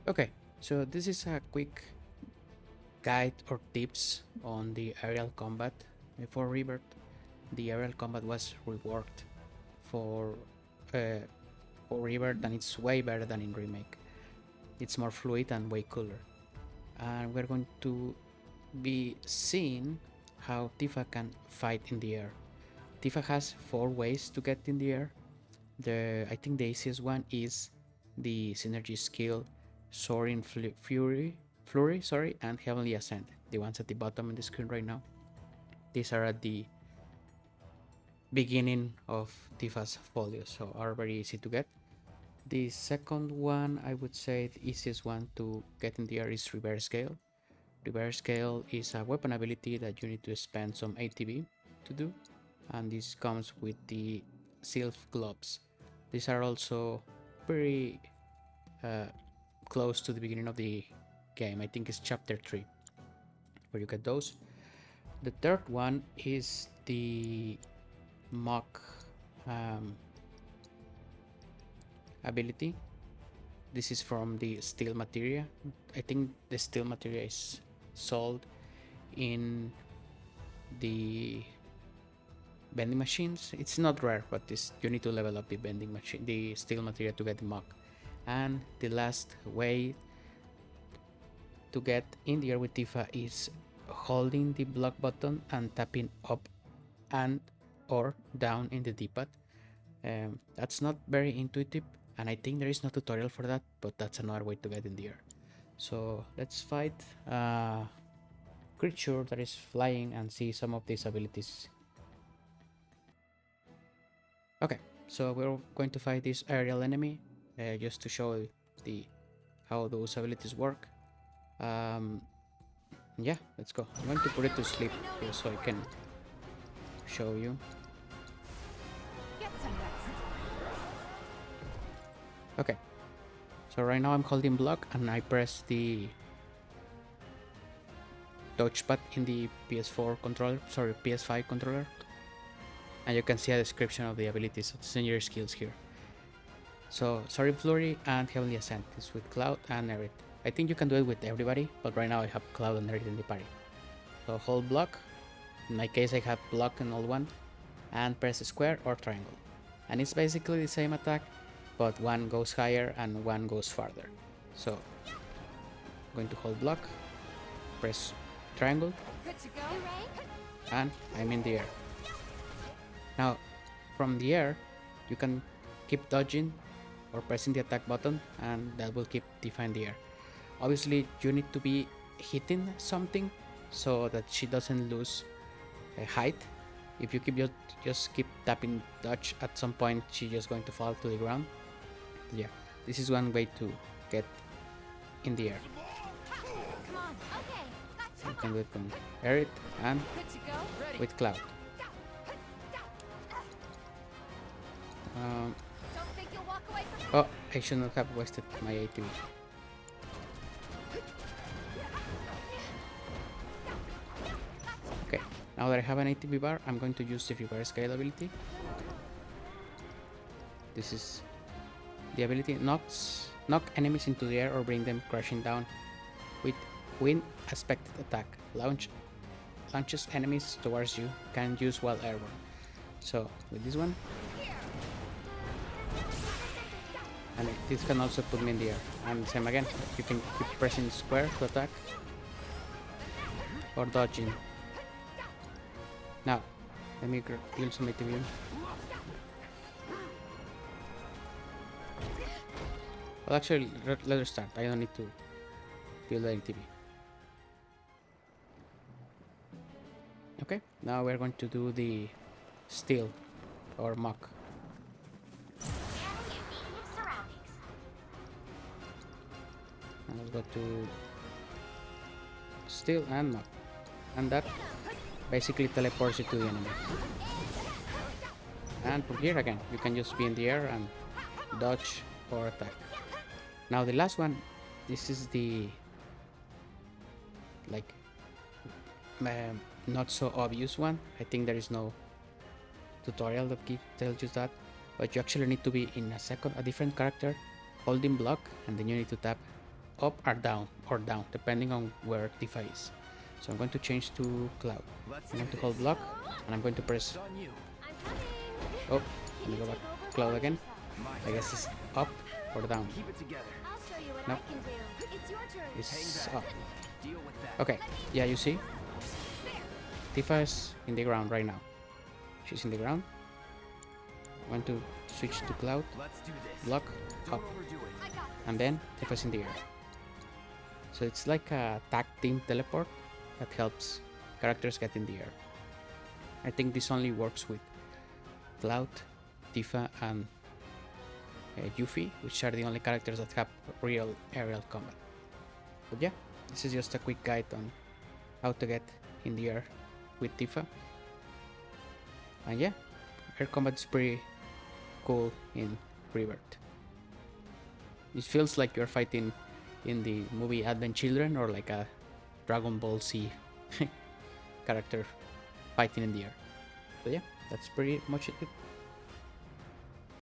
Okay, so this is a quick guide or tips on the aerial combat. For Rebirth, the aerial combat was reworked for uh, for Rebirth, and it's way better than in Remake. It's more fluid and way cooler. And we're going to be seeing how Tifa can fight in the air. Tifa has 4 ways to get in the air. I think the easiest one is the synergy skill Soaring Flurry, sorry, and Heavenly Ascent. The ones at the bottom of the screen right now. These are at the beginning of Tifa's folio, so are very easy to get. The second one, I would say the easiest one to get in the air is Reverse Scale. Reverse Scale is a weapon ability that you need to spend some ATB to do, and this comes with the Sylph Gloves. These are also very close to the beginning of the game. I think it's chapter 3 where you get those. The third one is the mock ability. This is from the steel materia. I think the steel materia is sold in the vending machines. It's not rare, but you need to level up the vending machine, the steel materia, to get the mock. And the last way to get in the air with Tifa is holding the block button and tapping up and or down in the D-pad. That's not very intuitive, and I think there is no tutorial for that, but that's another way to get in the air. So let's fight a creature that is flying and see some of these abilities. Okay, so we're going to fight this aerial enemy just to show how those abilities work. Yeah, let's go. I'm going to put it to sleep here so I can show you. Okay, so right now I'm holding block and I press the touchpad in the PS4 controller, sorry, PS5 controller, and you can see a description of the abilities of the senior skills here. So Soaring Flurry and Heavenly Ascent is with Cloud and Aerith. I think you can do it with everybody, but right now I have Cloud and Aerith in the party. So hold block, in my case I have block and all one, and press square or triangle. And it's basically the same attack, but one goes higher and one goes farther. So I'm going to hold block, press triangle, and I'm in the air. Now from the air you can keep dodging or pressing the attack button, and that will keep Tifa in the air. Obviously you need to be hitting something so that she doesn't lose height. If you just keep tapping dodge, at some point she's just going to fall to the ground. Yeah, this is one way to get in the air. You can do it from Aerith and with Cloud. Oh, I should not have wasted my ATB. Okay, now that I have an ATB bar, I'm going to use the reverse scale ability. This is the ability knock enemies into the air or bring them crashing down with wind aspected attack. Launches enemies towards you, can use while airborne. So with this one, and this can also put me in the air. And same again, you can keep pressing square to attack or dodging. Now let me build some ATB. Well, actually, let us start. I don't need to build the ATB. Okay, now we're going to do the steel or mock. And let's go to steel and mock, and that basically teleports you to the enemy. And from here again, you can just be in the air and dodge or attack. Now the last one, this is the like not so obvious one. I think there is no tutorial that tells you that, but you actually need to be in a different character, holding block, and then you need to tap up or down, depending on where Tifa is. So I'm going to change to Cloud. I'm going to hold block, and I'm going to press. Oh, let me go back. Cloud again. I guess it's up or down. No, it's up. Okay, yeah, you see, Tifa is in the ground right now. She's in the ground. I want to switch to Cloud, block, up, and then Tifa's in the air. So it's like a tag team teleport that helps characters get in the air. I think this only works with Cloud, Tifa, and Yuffie, which are the only characters that have real aerial combat. But yeah, this is just a quick guide on how to get in the air with Tifa. And yeah, air combat is pretty cool in Rebirth. It feels like you're fighting in the movie Advent Children or like a Dragon Ball Z character fighting in the air. But yeah, that's pretty much it.